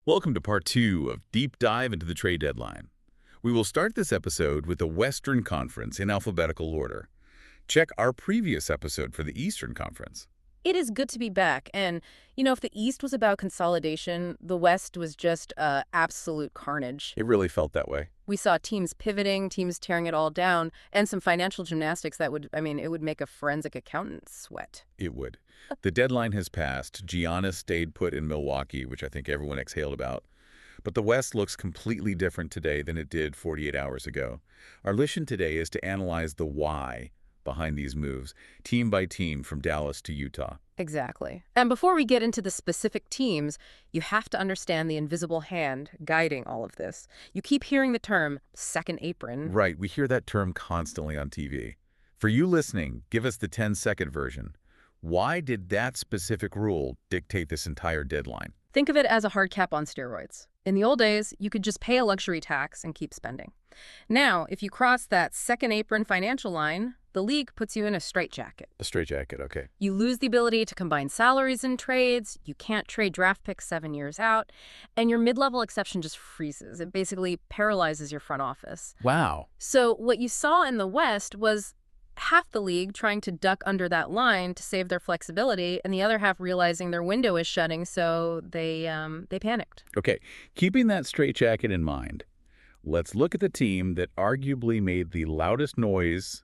Welcome to part 2 of Deep Dive into the Trade Deadline. We will start this episode with the Western Conference in alphabetical order. Check our previous episode for the Eastern Conference. It is good to be back. And, if the East was about consolidation, the West was just absolute carnage. It really felt that way. We saw teams pivoting, teams tearing it all down, and some financial gymnastics that it would make a forensic accountant sweat. It would. The deadline has passed. Giannis stayed put in Milwaukee, which I think everyone exhaled about. But the West looks completely different today than it did 48 hours ago. Our mission today is to analyze the why behind these moves, team by team from Dallas to Utah. Exactly. And before we get into the specific teams, you have to understand the invisible hand guiding all of this. You keep hearing the term second apron. Right, we hear that term constantly on TV. For you listening, give us the 10-second version. Why did that specific rule dictate this entire deadline? Think of it as a hard cap on steroids. In the old days, you could just pay a luxury tax and keep spending. Now, if you cross that second apron financial line, the league puts you in a straitjacket. A straitjacket, okay. You lose the ability to combine salaries and trades, you can't trade draft picks 7 years out, and your mid-level exception just freezes. It basically paralyzes your front office. Wow. So what you saw in the West was half the league trying to duck under that line to save their flexibility, and the other half realizing their window is shutting, so they panicked. Okay, keeping that straitjacket in mind, let's look at the team that arguably made the loudest noise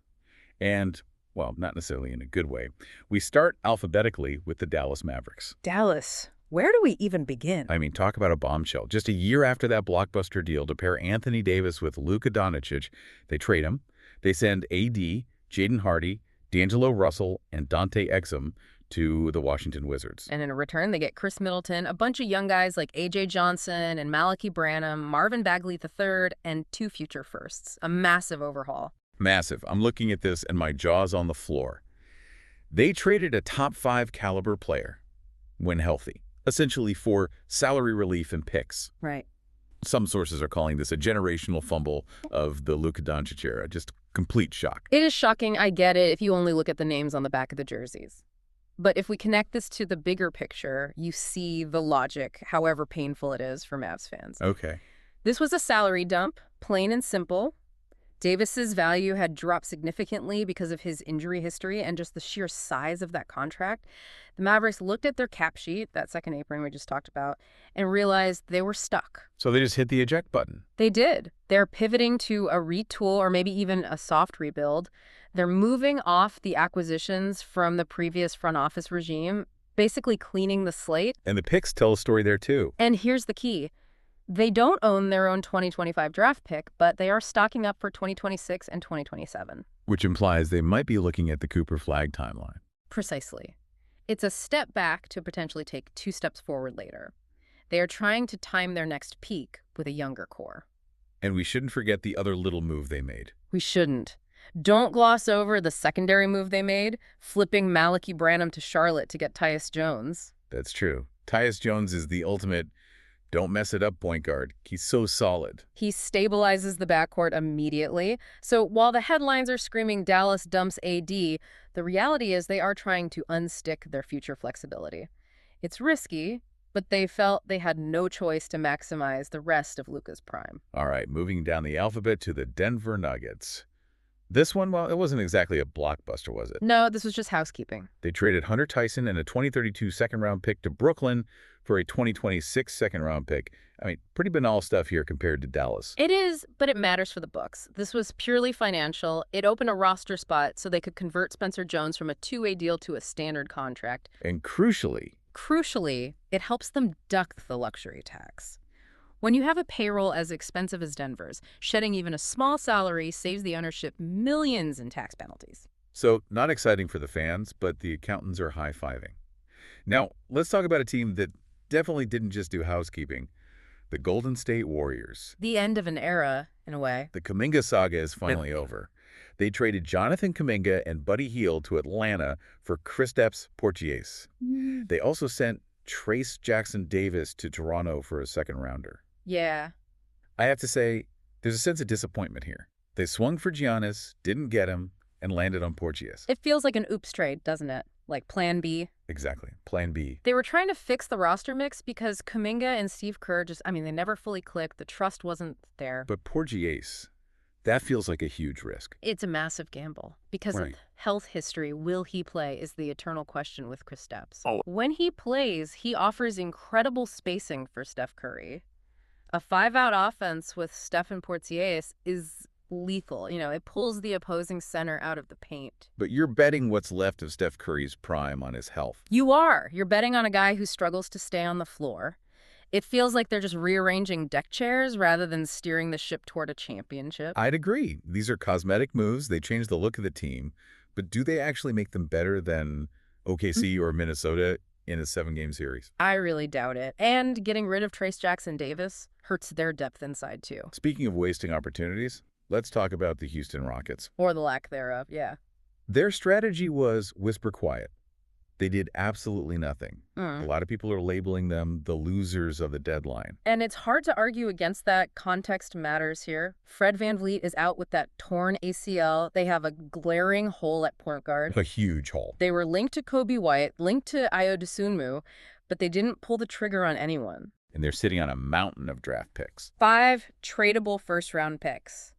and, well, not necessarily in a good way. We start alphabetically with the Dallas Mavericks. Dallas. Where do we even begin? I mean, talk about a bombshell. Just a year after that blockbuster deal to pair Anthony Davis with Luka Doncic, they trade him. They send AD, Jaden Hardy, D'Angelo Russell, and Dante Exum to the Washington Wizards. And in return, they get Chris Middleton, a bunch of young guys like A.J. Johnson and Malachi Branham, Marvin Bagley III, and 2 future firsts. A massive overhaul. Massive. I'm looking at this and my jaw's on the floor. They traded a top 5 caliber player when healthy, essentially for salary relief and picks. Right. Some sources are calling this a generational fumble of the Luka Doncic era. Just complete shock. It is shocking. I get it if you only look at the names on the back of the jerseys. But if we connect this to the bigger picture, you see the logic, however painful it is for Mavs fans. Okay. This was a salary dump, plain and simple. Davis's value had dropped significantly because of his injury history and just the sheer size of that contract. The Mavericks looked at their cap sheet, that second apron we just talked about, and realized they were stuck. So they just hit the eject button. They did. They're pivoting to a retool or maybe even a soft rebuild. They're moving off the acquisitions from the previous front office regime, basically cleaning the slate. And the picks tell a story there too. And here's the key. They don't own their own 2025 draft pick, but they are stocking up for 2026 and 2027. Which implies they might be looking at the Cooper Flagg timeline. Precisely. It's a step back to potentially take 2 steps forward later. They are trying to time their next peak with a younger core. And we shouldn't forget the other little move they made. We shouldn't. Don't gloss over the secondary move they made, flipping Malachi Branham to Charlotte to get Tyus Jones. That's true. Tyus Jones is the ultimate don't mess it up point guard. He's so solid. He stabilizes the backcourt immediately. So while the headlines are screaming Dallas dumps AD, the reality is they are trying to unstick their future flexibility. It's risky, but they felt they had no choice to maximize the rest of Luka's prime. All right, moving down the alphabet to the Denver Nuggets. This one, well, it wasn't exactly a blockbuster, was it? No, this was just housekeeping. They traded Hunter Tyson and a 2032 second-round pick to Brooklyn for a 2026 second-round pick. I mean, pretty banal stuff here compared to Dallas. It is, but it matters for the books. This was purely financial. It opened a roster spot so they could convert Spencer Jones from a 2-way deal to a standard contract. And crucially, it helps them duck the luxury tax. When you have a payroll as expensive as Denver's, shedding even a small salary saves the ownership millions in tax penalties. So, not exciting for the fans, but the accountants are high-fiving. Now, let's talk about a team that definitely didn't just do housekeeping. The Golden State Warriors. The end of an era, in a way. The Kuminga saga is finally over. They traded Jonathan Kuminga and Buddy Hield to Atlanta for Kristaps Porziņģis. They also sent Trace Jackson Davis to Toronto for a second-rounder. Yeah. I have to say, there's a sense of disappointment here. They swung for Giannis, didn't get him, and landed on Porziņģis. It feels like an oops trade, doesn't it? like Plan B. Exactly. Plan B. They were trying to fix the roster mix because Kuminga and Steve Kerr they never fully clicked. The trust wasn't there. But Porziņģis, that feels like a huge risk. It's a massive gamble because of health history. Will he play is the eternal question with Kristaps. When he plays, he offers incredible spacing for Steph Curry. A 5-out offense with Steph and Porziņģis is lethal. It pulls the opposing center out of the paint. But you're betting what's left of Steph Curry's prime on his health. You are. You're betting on a guy who struggles to stay on the floor. It feels like they're just rearranging deck chairs rather than steering the ship toward a championship. I'd agree. These are cosmetic moves. They change the look of the team. But do they actually make them better than OKC or Minnesota in a 7-game series? I really doubt it. And getting rid of Trayce Jackson-Davis hurts their depth inside, too. Speaking of wasting opportunities, let's talk about the Houston Rockets. Or the lack thereof, yeah. Their strategy was whisper quiet. They did absolutely nothing. A lot of people are labeling them the losers of the deadline. And it's hard to argue against that. Context matters here. Fred VanVleet is out with that torn ACL. They have a glaring hole at point guard. A huge hole. They were linked to Kobe White, linked to Ayo Dosunmu, but they didn't pull the trigger on anyone. And they're sitting on a mountain of draft picks. 5 tradable first-round picks.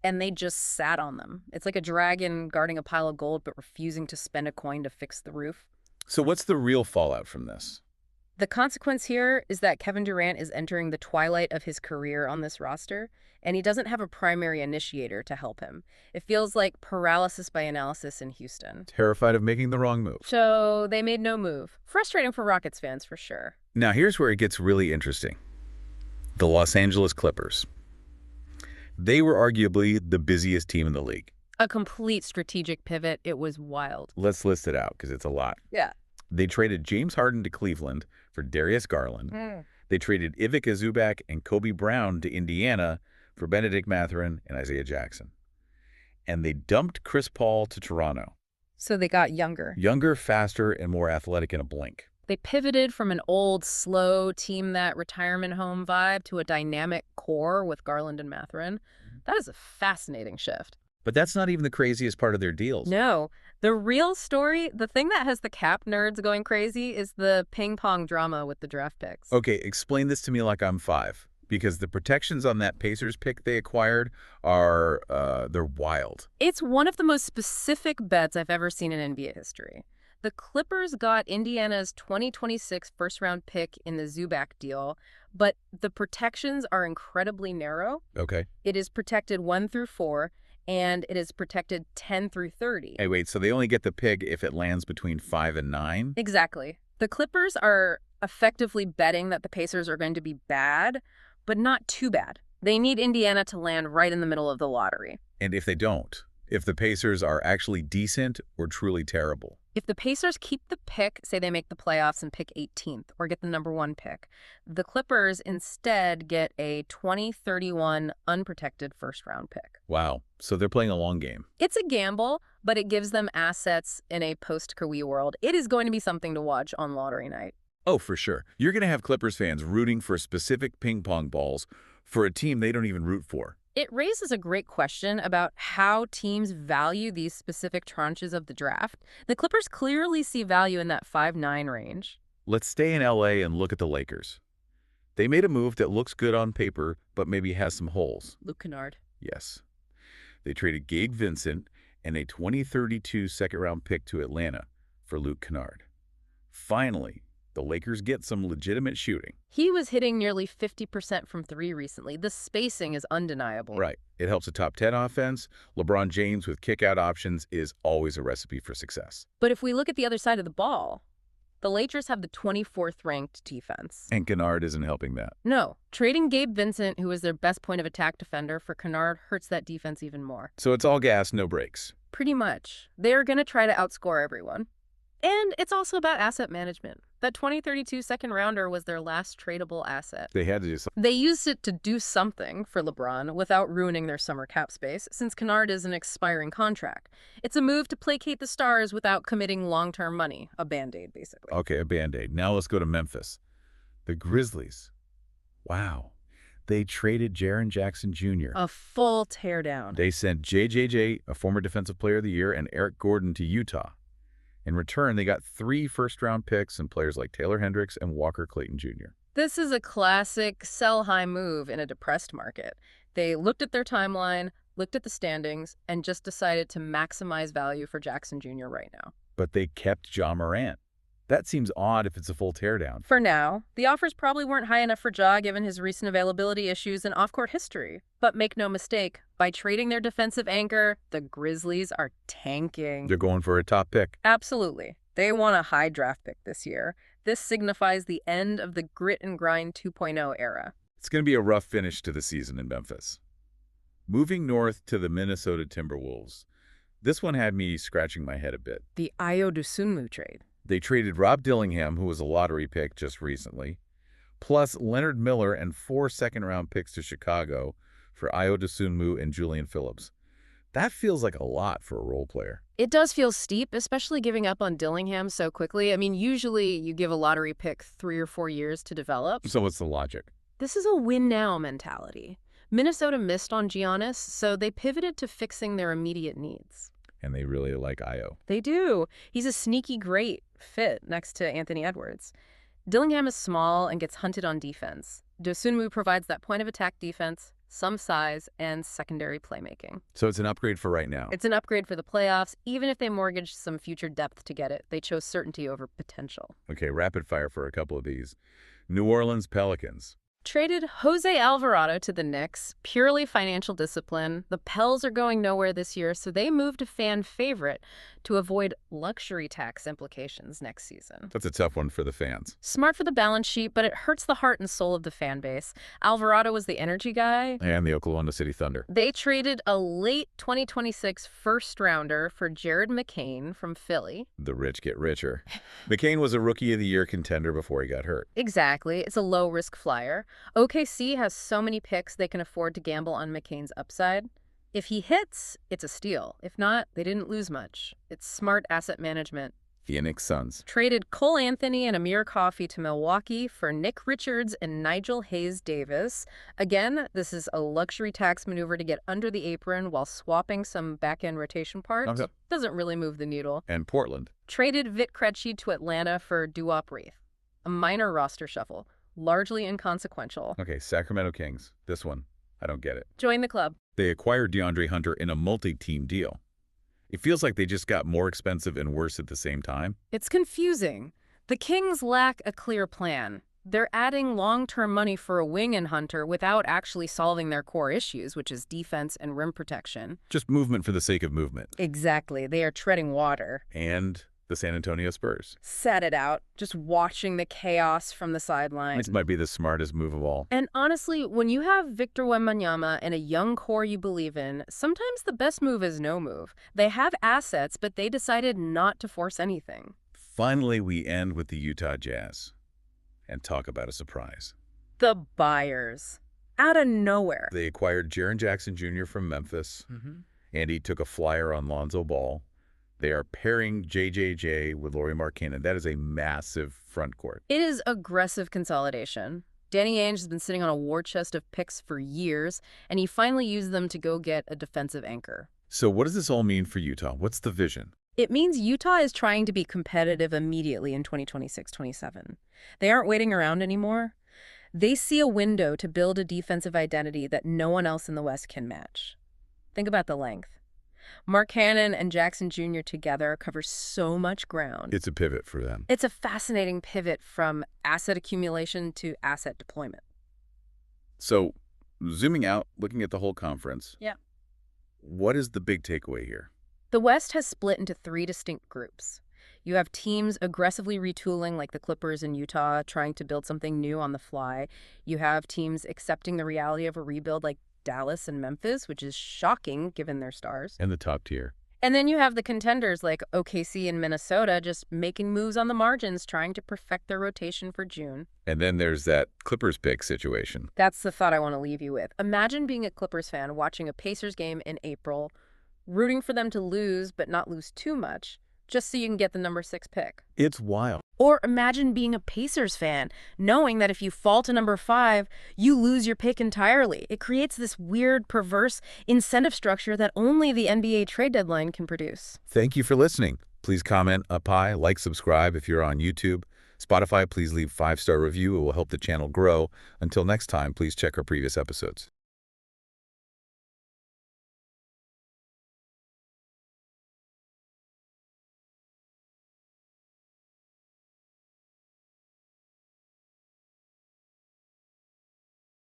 And they just sat on them. It's like a dragon guarding a pile of gold but refusing to spend a coin to fix the roof. So what's the real fallout from this? The consequence here is that Kevin Durant is entering the twilight of his career on this roster, and he doesn't have a primary initiator to help him. It feels like paralysis by analysis in Houston. Terrified of making the wrong move. So they made no move. Frustrating for Rockets fans, for sure. Now here's where it gets really interesting. The Los Angeles Clippers. They were arguably the busiest team in the league. A complete strategic pivot. It was wild. Let's list it out because it's a lot. Yeah. They traded James Harden to Cleveland for Darius Garland. They traded Ivica Zubac and Kobe Brown to Indiana for Benedict Mathurin and Isaiah Jackson. And they dumped Chris Paul to Toronto. So they got younger. Younger, faster, and more athletic in a blink. They pivoted from an old, slow team that retirement home vibe to a dynamic core with Garland and Mathurin. That is a fascinating shift. But that's not even the craziest part of their deals. No. The real story, the thing that has the cap nerds going crazy, is the ping-pong drama with the draft picks. Okay, explain this to me like I'm 5. Because the protections on that Pacers pick they acquired are, they're wild. It's one of the most specific bets I've ever seen in NBA history. The Clippers got Indiana's 2026 first-round pick in the Zubac deal, but the protections are incredibly narrow. Okay. It is protected 1 through 4, and it is protected 10 through 30. Hey, wait, so they only get the pick if it lands between 5 and 9? Exactly. The Clippers are effectively betting that the Pacers are going to be bad, but not too bad. They need Indiana to land right in the middle of the lottery. And if they don't? If the Pacers are actually decent or truly terrible? If the Pacers keep the pick, say they make the playoffs and pick 18th or get the number 1 pick, the Clippers instead get a 2031 unprotected first-round pick. Wow. So they're playing a long game. It's a gamble, but it gives them assets in a post-Kawhi world. It is going to be something to watch on lottery night. Oh, for sure. You're going to have Clippers fans rooting for specific ping pong balls for a team they don't even root for. It raises a great question about how teams value these specific tranches of the draft. The Clippers clearly see value in that 5-9 range. Let's stay in LA and look at the Lakers. They made a move that looks good on paper, but maybe has some holes. Luke Kennard. Yes. They traded Gabe Vincent and a 2032 second-round pick to Atlanta for Luke Kennard. Finally, the Lakers get some legitimate shooting. He was hitting nearly 50% from 3 recently. The spacing is undeniable. Right. It helps a top 10 offense. LeBron James with kick-out options is always a recipe for success. But if we look at the other side of the ball, the Lakers have the 24th ranked defense. And Kennard isn't helping that. No. Trading Gabe Vincent, who was their best point of attack defender, for Kennard hurts that defense even more. So it's all gas, no brakes. Pretty much. They're going to try to outscore everyone. And it's also about asset management. That 2032 second rounder was their last tradable asset. They had to do something. They used it to do something for LeBron without ruining their summer cap space, since Kennard is an expiring contract. It's a move to placate the stars without committing long-term money. A Band-Aid, basically. Okay, a Band-Aid. Now let's go to Memphis. The Grizzlies. Wow. They traded Jaren Jackson Jr. A full teardown. They sent JJJ, a former Defensive Player of the Year, and Eric Gordon to Utah. In return, they got 3 first-round picks and players like Taylor Hendricks and Walker Clayton Jr. This is a classic sell-high move in a depressed market. They looked at their timeline, looked at the standings, and just decided to maximize value for Jackson Jr. right now. But they kept Ja Morant. That seems odd if it's a full teardown. For now, the offers probably weren't high enough for Ja given his recent availability issues and off-court history. But make no mistake, by trading their defensive anchor, the Grizzlies are tanking. They're going for a top pick. Absolutely. They want a high draft pick this year. This signifies the end of the grit and grind 2.0 era. It's going to be a rough finish to the season in Memphis. Moving north to the Minnesota Timberwolves. This one had me scratching my head a bit. The Ayo Dosunmu trade. They traded Rob Dillingham, who was a lottery pick just recently, plus Leonard Miller and 4 second-round picks to Chicago for Ayo Dosunmu and Julian Phillips. That feels like a lot for a role player. It does feel steep, especially giving up on Dillingham so quickly. I mean, usually you give a lottery pick 3 or 4 years to develop. So what's the logic? This is a win-now mentality. Minnesota missed on Giannis, so they pivoted to fixing their immediate needs. And they really like Ayo. They do. He's a sneaky great fit next to Anthony Edwards. Dillingham is small and gets hunted on defense. Dosunmu provides that point-of-attack defense, some size, and secondary playmaking. So it's an upgrade for right now. It's an upgrade for the playoffs. Even if they mortgage some future depth to get it, they chose certainty over potential. Okay, rapid fire for a couple of these. New Orleans Pelicans. Traded Jose Alvarado to the Knicks, purely financial discipline. The Pels are going nowhere this year, so they moved a fan favorite to avoid luxury tax implications next season. That's a tough one for the fans. Smart for the balance sheet, but it hurts the heart and soul of the fan base. Alvarado was the energy guy. And the Oklahoma City Thunder. They traded a late 2026 first-rounder for Jared McCain from Philly. The rich get richer. McCain was a Rookie of the Year contender before he got hurt. Exactly. It's a low-risk flyer. OKC has so many picks they can afford to gamble on McCain's upside. If he hits, it's a steal. If not, they didn't lose much. It's smart asset management. Phoenix Suns. Traded Cole Anthony and Amir Coffey to Milwaukee for Nick Richards and Nigel Hayes-Davis. Again, this is a luxury tax maneuver to get under the apron while swapping some back-end rotation parts. Okay. Doesn't really move the needle. And Portland. Traded Vit Krejci to Atlanta for Duop Reith. A minor roster shuffle. Largely inconsequential. Okay, Sacramento Kings. This one, I don't get it. Join the club. They acquired DeAndre Hunter in a multi-team deal. It feels like they just got more expensive and worse at the same time. It's confusing. The Kings lack a clear plan. They're adding long-term money for a wing in Hunter without actually solving their core issues, which is defense and rim protection. Just movement for the sake of movement. Exactly. They are treading water. And the San Antonio Spurs. Sat it out, just watching the chaos from the sidelines. This might be the smartest move of all. And honestly, when you have Victor Wembanyama and a young core you believe in, sometimes the best move is no move. They have assets, but they decided not to force anything. Finally, we end with the Utah Jazz and talk about a surprise. The buyers. Out of nowhere. They acquired Jaren Jackson Jr. from Memphis. Andy took a flyer on Lonzo Ball. They are pairing JJJ with Lauri Markkanen. That is a massive front court. It is aggressive consolidation. Danny Ainge has been sitting on a war chest of picks for years, and he finally used them to go get a defensive anchor. So what does this all mean for Utah? What's the vision? It means Utah is trying to be competitive immediately in 2026-27. They aren't waiting around anymore. They see a window to build a defensive identity that no one else in the West can match. Think about the length. Markkanen and Jackson Jr. together cover so much ground. It's a pivot for them. It's a fascinating pivot from asset accumulation to asset deployment. So, zooming out, looking at the whole conference. Yeah. What is the big takeaway here? The West has split into 3 distinct groups. You have teams aggressively retooling like the Clippers in Utah, trying to build something new on the fly. You have teams accepting the reality of a rebuild like Dallas and Memphis, which is shocking given their stars. And the top tier. And then you have the contenders like OKC and Minnesota just making moves on the margins, trying to perfect their rotation for June. And then there's that Clippers pick situation. That's the thought I want to leave you with. Imagine being a Clippers fan watching a Pacers game in April, rooting for them to lose but not lose too much, just so you can get the number 6 pick. It's wild. Or imagine being a Pacers fan, knowing that if you fall to number 5, you lose your pick entirely. It creates this weird, perverse incentive structure that only the NBA trade deadline can produce. Thank you for listening. Please comment up high, like, subscribe if you're on YouTube. Spotify, please leave 5-star review. It will help the channel grow. Until next time, please check our previous episodes.